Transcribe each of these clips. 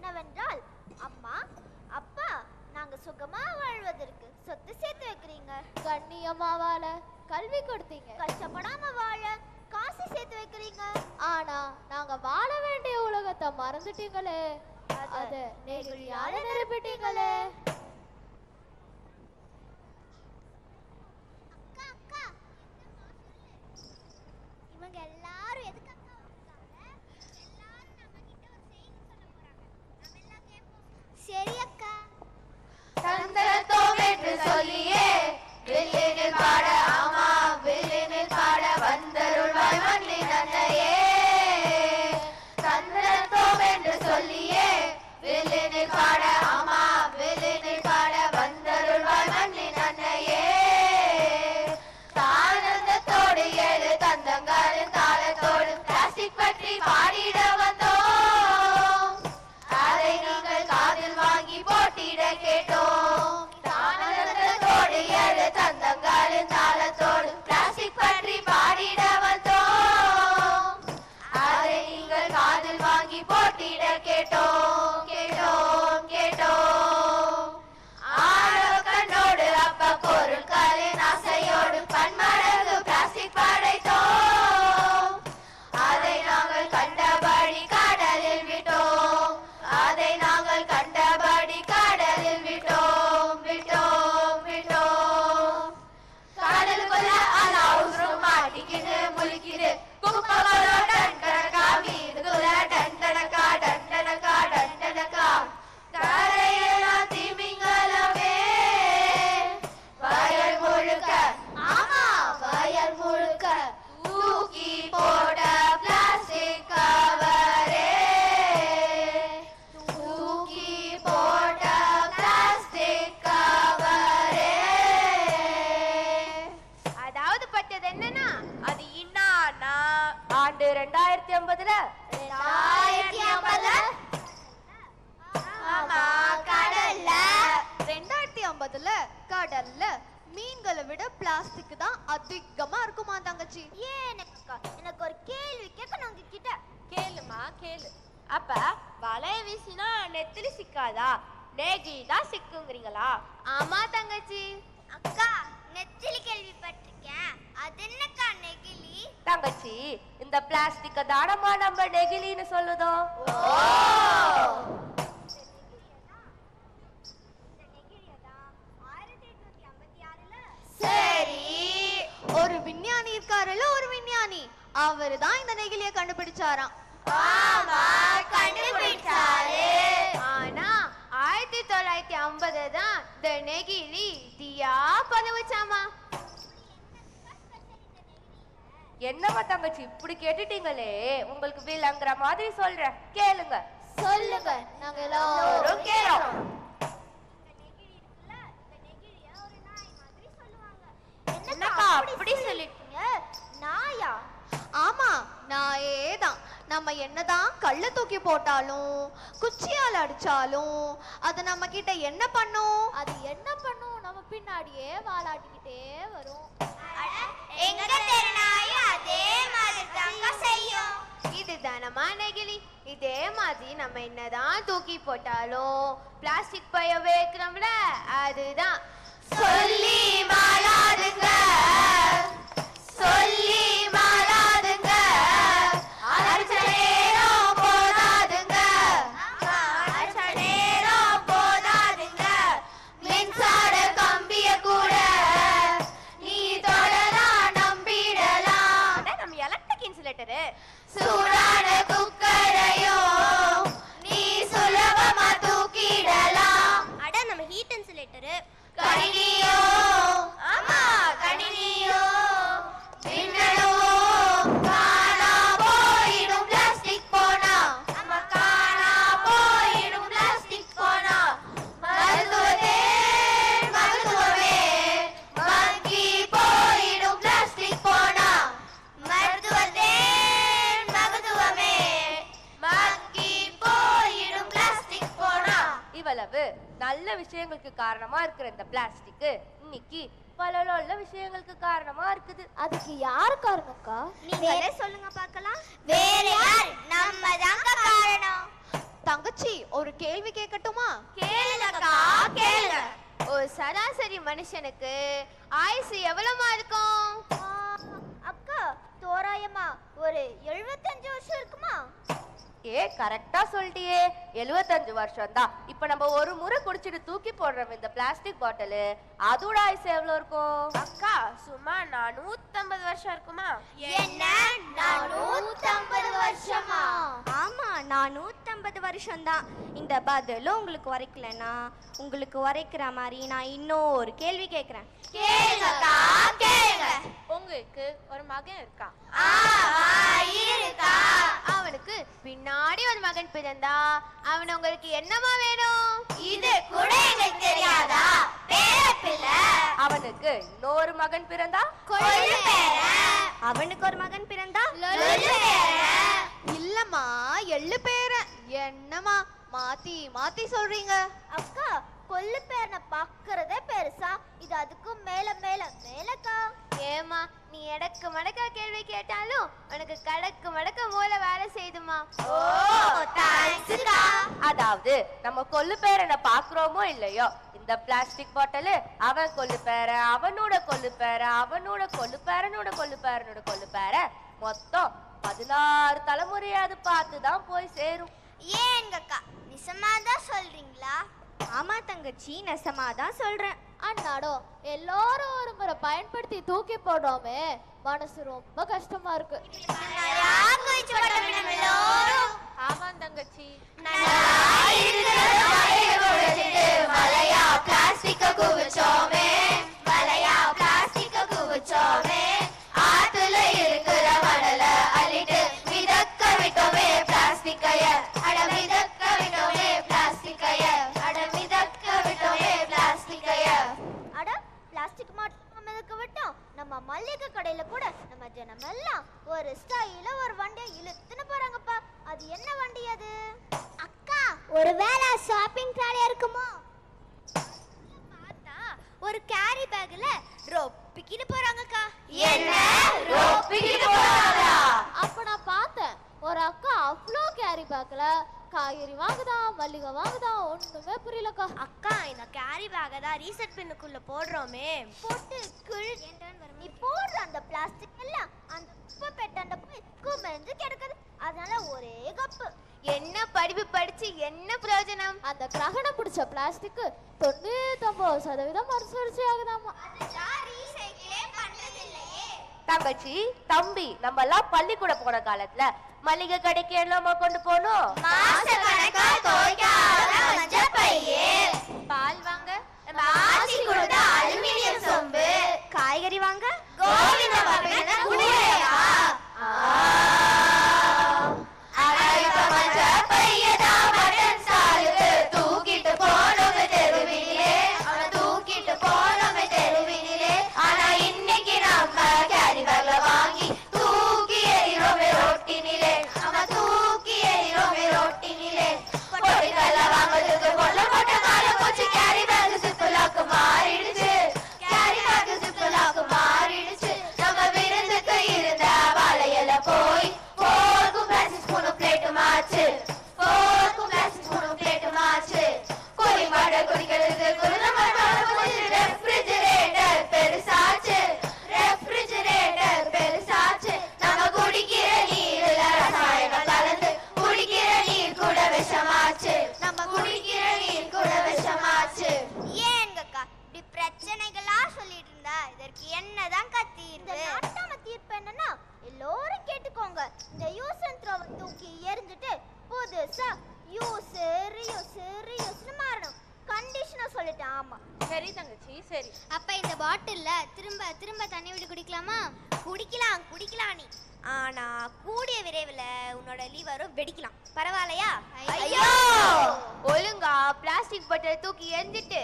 என்னவென்றால், அம்மா அப்பா நாங்க சுகமா வாழ்வதற்கு சொத்து சேர்த்து வைக்கிறீங்க, கண்ணியமா வாழ கல்வி கொடுத்தீங்க, கஷ்டப்படாம வாழ காசு சேர்த்து வைக்கிறீங்க. ஆனா நாங்க வாழ வேண்டிய உலகத்தை மறந்துட்டீங்களே, அத நெகிழியால நிரப்பிட்டீங்களே. இவங்க எல்லாரும் எதுக்கு அக்கா வந்தாங்க? எல்லாரும் நம்ம கிட்ட ஒரு செய்தி சொல்ல போறாங்க. நாம எல்லாம் கேட்போம். சரி அக்கா. தந்தரத்தோம் என்று சொல்லியே வில்லினில் பாட, ஆமா வில்லினில் பாட வந்தருள்வாய் மண்ணின் அன்னையே. தந்தரத்தோம் என்று சொல்லியே வில்லினில் பாட, ஆமா வில்லினில் பாட வந்தருள்வாய் மண்ணின் அன்னையே. தானந்தத்தோடு ஏழு தந்தங்களின் தாளத்தோடு பிளாஸ்டிக் பற்றி பாடிட வந்தோம், அதை நீங்கள் காதில் வாங்கி போட்டிட கேட்டோம். தானந்தத்தோடு ஏழு தந்தங்களின் தாளத்தோடு பிளாஸ்டிக் பற்றி பாடிட வந்தோம், அதை நீங்கள் காதில் வாங்கி போட்டிட கேட்டோம் கேட்டோம் கேட்டோம். ஆழ கண்ணோடு அப்ப பொருட்களின் ஆசையோடு பன்மடங்கு பிளாஸ்டிக் படைத்தோம், அதை நாங்கள் கண்டபடி கடலில் விட்டோம், அதை நாங்கள் கண்டபடி கடலில் விட்டோம் விட்டோம் விட்டோம். கடலுக்குள்ள அலாவுசும் மாட்டிக்கிட்டு முழுக்கிது குப்பைகளோ டண்டனக்கா, வீடுக்குள்ள டண்டனக்கா டண்டனக்கா டண்டனக்கா. கரையெல்லாம் திமிங்கலமே வயல் முழுக்க, ஆமா வயல் முழுக்க தூக்கி போட்ட பிளாஸ்டிக் கவரே, தூக்கி போட்ட பிளாஸ்டிக் கவரே. அதாவது பட்டது என்னன்னா, அது இன்னானா ஆண்டு 2050 ஆமா கடல்ல 2050 கடல்ல மீன்களை விட பிளாஸ்டிக் தான் அதிகமா இருக்குமா தங்கச்சி. ஏனக்கா, எனக்கு ஒரு கேள்வி கேட்கணும் உங்ககிட்ட. கேளுமா கேளு. அப்ப வலைய வீசினா நெத்திலி சிக்காதா, நெகிழி தான் சிக்குங்கிறீங்களா? ஆமா தங்கச்சி. அக்கா, நெத்திலி கேள்விப்பட்டிருக்கேன். அது என்னக்கா நெகிழி? தங்கச்சி, இந்த பிளாஸ்டிக்க தானமா நம்ம நெகிழின்னு சொல்லுதோ. சரி, ஒரு விஞ்ஞானி இருக்காருல்ல, ஒரு விஞ்ஞானி, அவரு தான் இந்த நெகிழிய கண்டுபிடிச்சாராம். ஆமா கண்டுபிடிச்சாரு. ஆனா 1950 தான் இந்த நெகிழி தீயா பதவிச்சாமா. என்னம்மா தங்கச்சி இப்படி கேட்டுட்டீங்களே, உங்களுக்கு விளங்குற மாதிரி சொல்றேன் கேளுங்க. சொல்லுங்க, நாங்க எல்லாரும் கேளோம். என்னக்கா அப்படி சொல்லிட்டீங்க? நாயா? ஆமா நாயே தான். நம்ம என்னதான் கல்ல தூக்கி போட்டாலும் குச்சியால் அடிச்சாலும் அது நம்ம கிட்ட என்ன பண்ணும்? அது என்ன பண்ணும்? நம்ம பின்னாடியே வாலாட்டிக்கிட்டே வரும். எங்க தெரு நாய் அதே மாதிரி தாங்க செய்யும். இது தானமா நெகிழி. இதே மாதிரி நம்ம என்னதான் தூக்கி போட்டாலும் பிளாஸ்டிக் பைய வைக்கிறோம்ல, அதுதான். சொல்லி மாறாதுங்க, சொல்லி மாறாதுங்க, அரைச்ச நேரம் போதாதுங்க, அரைச்ச நேரம் போதாதுங்க. மின்சார கம்பிய கூட நீ தொடலாம் நம்பிடலாம். நம்ம எலக்ட்ரிக் இன்சுலேட்டரு. சூடான குக்கரையும் நீ சுலபமா தூக்கிடலாம். அட, நம்ம ஹீட் இன்சுலேட்டரு. கணினியோ, ஆமா கணினியோ, மின்னலோ காணா போயிடும் பிளாஸ்டிக் போனா, நம்ம காணா போயிடும் பிளாஸ்டிக் போனா. மருத்துவமே மருத்துவமே மக்கி போயிடும் பிளாஸ்டிக் போனா, மருத்துவமே மருத்துவமே மக்கி போயிடும் பிளாஸ்டிக் போனா. இவ்வளவு நல்ல விஷயங்களுக்கு காரணமா இருக்கிற இந்த பிளாஸ்டிக் இன்னைக்கு பல நல்ல விஷயங்களுக்கு காரணமா இருக்குது. அதுக்கு யாரு காரணம்க்கா? நீங்களே சொல்லுங்க பார்க்கலாம். வேற யார்? நம்ம தாங்க காரணம். தங்கச்சி ஒரு கேள்வி கேட்கட்டுமா? கேளுங்கக்கா கேளுங்க. ஒரு சராசரி மனுஷனுக்கு ஆயுசு எவ்வளவுமா இருக்கும்? அக்கா தோராயமா ஒரு 75 வருஷம் இருக்குமா? கரெக்டா சொல்லிட்டியே, 75 வருஷம் தான். இப்ப நம்ம ஒரு முறை குடிச்சிட்டு தூக்கி போடுறோம் இந்த பிளாஸ்டிக் பாட்டில், அதோட ஆயுசு எவ்வளவு இருக்கும்? அக்கா சும்மா 450 வருஷம் இருக்குமா? என்ன 450 வருஷமா? ஆமா 450 வருஷம் தான். இந்த பதிலும் உங்களுக்கு உரைக்கலன்னா உங்களுக்கு உரைக்கிற மாதிரி நான் இன்னும் ஒரு கேள்வி கேட்கிறேன். கேளுங்கக்கா கேளுங்க. உங்களுக்கு ஒரு மகன் இருக்கா? இருக்கா. அவனுக்கு பின்னாடி ஒரு மகன் பிறந்தா அவன் உங்களுக்கு என்னமா வேணும்? இது கூட எங்களுக்கு தெரியாதா? பேரப்பிள்ளை. அவனுக்கு இன்னொரு மகன் பிறந்தா கொள்ளு பேரன். அவனுக்கு ஒரு மகன் பிறந்தா லொல்லு பேரன். இல்லம்மா, எள்ளு பேர. என்னம்மா மாத்தி மாத்தி சொல்றீங்க? அக்கா கொள்ளு பேரனை பாக்குறதே பெருசா, இது அதுக்கும் மேல மேல மேலக்கா. ஏமா நீ எடக்கு மடக்கா கேள்வி கேட்டாலும் உனக்கு கடக்கு மடக்க மூளை வேலை செய்துமா. ஓ தேங்க்ஸ்க்கா. அதாவது நம்ம கொள்ளு பேரனை பாக்குறோமோ இல்லையோ, இந்த பிளாஸ்டிக் பாட்டில் அவன் கொள்ளு பேரன், அவனோட கொள்ளு பேரன், அவனோட கொள்ளு பேரனோட கொள்ளு பேரனோட கொள்ளு பேரன், மொத்தம் 16 தலைமுறையாவது பார்த்து தான் போய் சேரும். ஏங்கக்கா நிசமாதான் சொல்றீங்களா? ஆமா தங்கச்சி, நெசமாதான் சொல்றேன். அண்ணாடோ எல்லாரும் ஒரு முறை பயன்படுத்தி தூக்கி போடுறோமே, மனசு ரொம்ப கஷ்டமா இருக்கு. ஆமாம் தங்கச்சி. மலையா பிளாஸ்டிக்க குவிச்சோமே, மலையா பிளாஸ்டிக்க குவிச்சோமே, ஆத்துல இருக்கிற மணல அள்ளிட்டு மிதக்க விட்டோமே பிளாஸ்டிக்கைய, அட மிதக்க விட்டோமே பிளாஸ்டிக்கைய, அட மிதக்க விட்டோமே பிளாஸ்டிக்கைய. அட பிளாஸ்டிக் மட்டும் மிதக்க விட்டோம், நம்ம மல்லிகை கடையில கூட நம்ம ஜனம் எல்லாம் ஒரு ஸ்டைல ஒரு வண்டியை இழுத்துன்னு போறாங்கப்பா. அது என்ன வண்டி அது? அக்கா ஒருவேளை ஷாப்பிங் ட்ராலியா இருக்குமோ? பார்த்தா ஒரு கேரி பேக்ல ரொப்பிக்கின்னு போறாங்கக்கா. என்ன ரோப்பிக்கிட்டு போறாங்களா? அப்ப நான் பார்த்தேன் ஒரு அக்கா அவ்வளோ கேரி பேக்ல காய்கறி வாங்குதா, மல்லிகை வாங்குதா, ஒண்ணுமே புரியலக்கா. அக்கா இந்த கேரி பேக்கை தான் ரீசெட் பின்னுக்குள்ள போடுறோமே, போட்டு நீ போடுற அந்த பிளாஸ்டிக் எல்லாம் அந்த குப்பை பெட்டாண்ட போய் குமிஞ்சு கிடக்குது. அதனால ஒரே கப்பு. என்ன படிப்பு படிச்சு என்ன பிரயோஜனம்? அந்த கிரகணம் பிடிச்ச பிளாஸ்டிக் 99% மறுசுழற்சி ஆகுதாமா. தங்கச்சி தம்பி, நம்ம எல்லாம் பள்ளிக்கூட போன காலத்துல மளிகை கடைக்கு என்னமா கொண்டு போனோம்? மாசக்கணக்கா துவைக்காத மஞ்சள் பையே, பால் வாங்க ஆச்சி கொடுத்த அலுமினியம் சொம்பு, காய்கறி வாங்க கோவிந்த பாப்பின குடியா. மஞ்சள் பையதா பட்டன் சாலுக்கு தூக்கிட்டு போனோமே தெருவினிலே, அவன் தூக்கிட்டு போனோமே தெருவினிலே. ஆனா இன்னைக்கு நம்ம கேரி பேக்ல வாங்கி தூக்கி எறிறோமே ரோட்டினிலே, அவன் தூக்கி எறிறோமே ரோட்டினிலே. பொடிக்கல்ல வாங்குறதுக்கு கொள்ள போட்ட காலம் போச்சு, கேரி பேக் சிப்புலாக்கு மாறிடுச்சு, கேரி பேக் சிப்புலாக்கு மாறிடுச்சு. நம்ம விருந்துக்கு இருந்த வாழையில போய் போர்க்கும் பிளாஸ்டிக் ஸ்பூனும் பிளேட்டும் ஆச்சு, போர்க்கும் பிளாஸ்டிக் ஸ்பூனும் பிளேட்டும் ஆச்சு. கோழி மாடு குடிக்கிறதுக்கு ரெஃப்ரிஜரேட்டர் பெருசாச்சு, ரெஃப்ரிஜரேட்டர் பெருசாச்சு. நம்ம குடிக்கிற நீர்ல ரசாயனம் கலந்து குடிக்கிற நீர் கூட விஷமாச்சு, நம்ம குடிக்கிற நீர் கூட விஷமாச்சு. ஏங்கக்கா இப்படி பிரச்சனைகளா சொல்லிட்டு இருந்தா இதற்கு என்னதான் தீர்வு? நாட்டாம தீர்ப்பு என்னன்னா எல்லோரும் கேட்டுக்கோங்க, இந்த யூஸ் அண்ட் த்ரோவை தூக்கி எரிஞ்சிட்டு புதுசா யூஸ் ரீயூஸ்னு மாறணும். கண்டிஷனா சொல்லிட்டேன். ஆமா சரி தங்கச்சி சரி. அப்ப இந்த பாட்டில்ல திரும்ப திரும்ப தண்ணி விட்டு குடிக்கலாமா? குடிக்கலாம் குடிக்கலாம் நீ, ஆனா கூடிய விரைவில் உன்னோட லிவரும் வெடிக்கலாம். பரவாயில்லையா? ஐயோ, ஒழுங்கா பிளாஸ்டிக் பாட்டில் தூக்கி எரிஞ்சிட்டு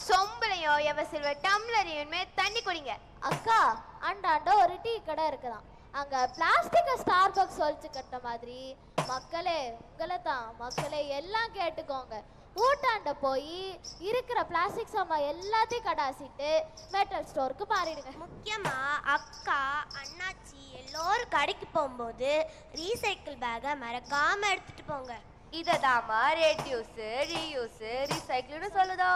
சொம்பளையும் எவசில்வர் டம்ளரையுமே தண்ணி குடிங்க. அக்கா அண்டாண்ட ஒரு டீ கடை இருக்குதான், அங்க பிளாஸ்டிக் ஸ்டார்பக்ஸ் ஒழிச்சு கட்ட மாதிரி. மக்களே உங்களை தான், மக்களே எல்லாம் கேட்டுக்கோங்க. ஊட்டாண்ட போய் இருக்கிற பிளாஸ்டிக் சாமா எல்லாத்தையும் கடாசிட்டு மெட்டல் ஸ்டோருக்கு மாறிடுங்க. முக்கியமா அக்கா அண்ணாச்சி எல்லோரும் கடைக்கு போகும்போது ரீசைக்கிள் பேக்கை மறக்காம எடுத்துட்டு போங்க. இததாமா ரெடியூஸ் ரீயூஸ் ரீசைக்கிள்னு சொல்லுதோ.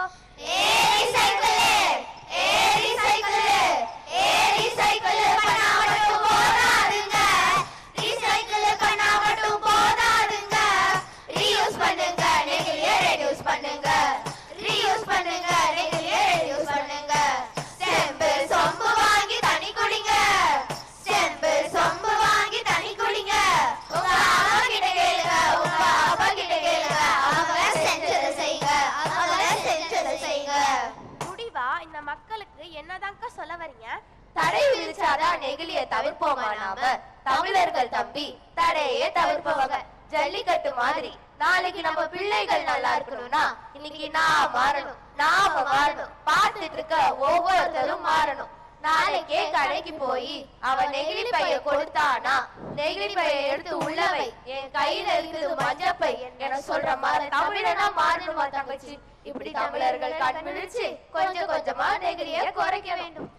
தடை விதிச்சாதான் நெகிழிய தவிர்ப்போமா நாம? தமிழர்கள் தம்பி தடையே தவிர்ப்பவங்க. ஜல்லிக்கட்டு மாதிரி நாளைக்கு நம்ம பிள்ளைகள் நல்லா இருக்கணும்னா இன்னைக்கு நாம மாறணும். பார்த்துட்டு இருக்க ஒவ்வொருத்தரும் மாறணும். நாளைக்கே கடைக்கு போய் அவன் நெகிழி பைய கொடுத்தானா, நெகிழி பைய எடுத்து உள்ளவை என் கையில இருக்குது மஞ்சப்பை என சொல்ற மாதிரி தமிழனா மாறணுமா தங்கச்சி? இப்படி தமிழர்கள் கண் விழிச்சு கொஞ்சம் கொஞ்சமா நெகிழிய குறைக்க வேண்டும்.